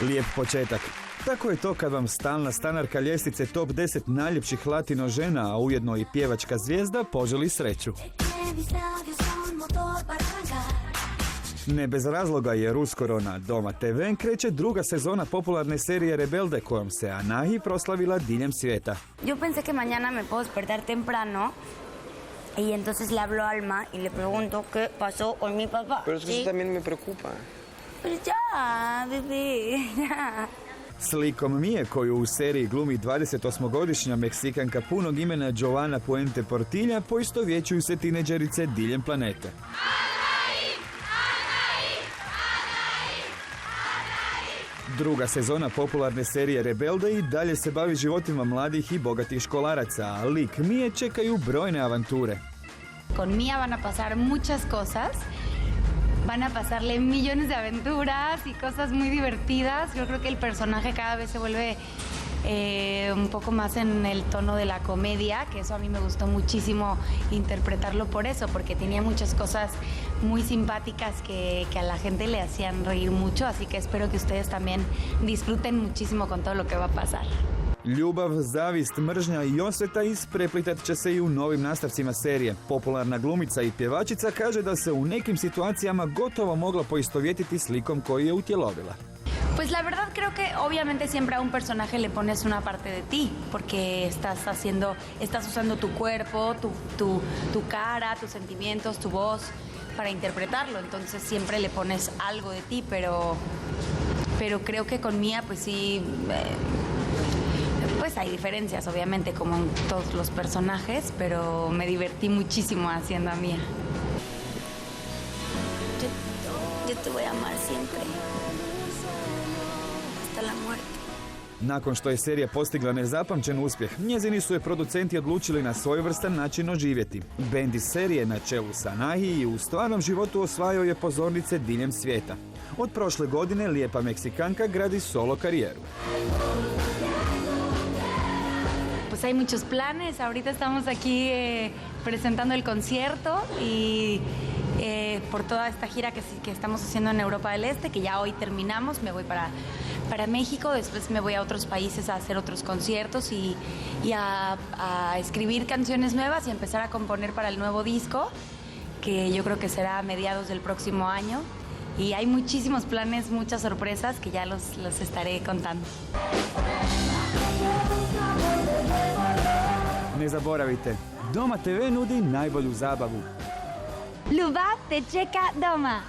Lijep početak. Tako je to kad vam stalna stanarka ljestvice top 10 najljepših latino žena, a ujedno i pjevačka zvijezda, poželi sreću. Ne bez razloga jer uskoro na Doma TV kreće druga sezona popularne serije Rebelde kojom se Anahi proslavila diljem svijeta. Yo pensé que mañana me puedo despertar temprano y entonces le hablo a Alma y le pregunto qué pasó con mi papá. Pero es que ¿Sí? eso también me preocupa. Pero ya, bebé, ya. Slikom Mije, koju u seriji glumi 28-godišnja Meksikanka punog imena Joana Puente Portilla, poistovjećuju se tineđerice diljem planete. Druga sezona popularne serije Rebelde i dalje se bavi životima mladih i bogatih školaraca, a lik Mije čekaju brojne avanture. Con Mía van a pasar muchas cosas, van a pasarle millones de aventuras y cosas muy divertidas. Yo creo que el personaje cada vez se vuelve un poco más en el tono de la comedia, que eso a mí me gustó muchísimo interpretarlo por eso, porque tenía muchas cosas muy simpáticas que a la gente le hacían reír mucho, así que espero que ustedes también disfruten muchísimo con todo lo que va a pasar. Ljubav, zavist, mržnja i osveta ispreplitat će se i u novim nastavcima serije. Popularna glumica i pjevačica kaže da se u nekim situacijama gotovo mogla poistovjetiti s likom koji je utjelovila. Pues la verdad creo que obviamente siempre a un personaje le pones una parte de ti, porque estás usando tu cuerpo, tu cara, tus sentimientos, tu voz para interpretarlo, entonces siempre le pones algo de ti, pero creo que con Mía pues sí, pues hay diferencias obviamente como en todos los personajes, pero me divertí muchísimo haciendo a Mía. Yo te voy a amar siempre. Hasta la muerte. Nakon što je serija postigla nezapamćen uspjeh, njezini su je producenti odlučili na svojevrstan način oživjeti. Bend iz serije na čelu sa Anahi i u stvarnom životu osvajao je pozornice diljem svijeta. Od prošle godine lijepa Meksikanka gradi solo karijeru. Pues hay muchos planes, ahorita estamos aquí presentando el concierto y por toda esta gira que estamos haciendo en Europa del Este, que ya hoy terminamos, me voy para México, después me voy a otros países a hacer otros conciertos y a escribir canciones nuevas y empezar a componer para el nuevo disco, que yo creo que será a mediados del próximo año. Y hay muchísimos planes, muchas sorpresas que ya los estaré contando. Ne zaboravite, Doma TV nudi najbolju zabavu. Ljubav te čeka doma.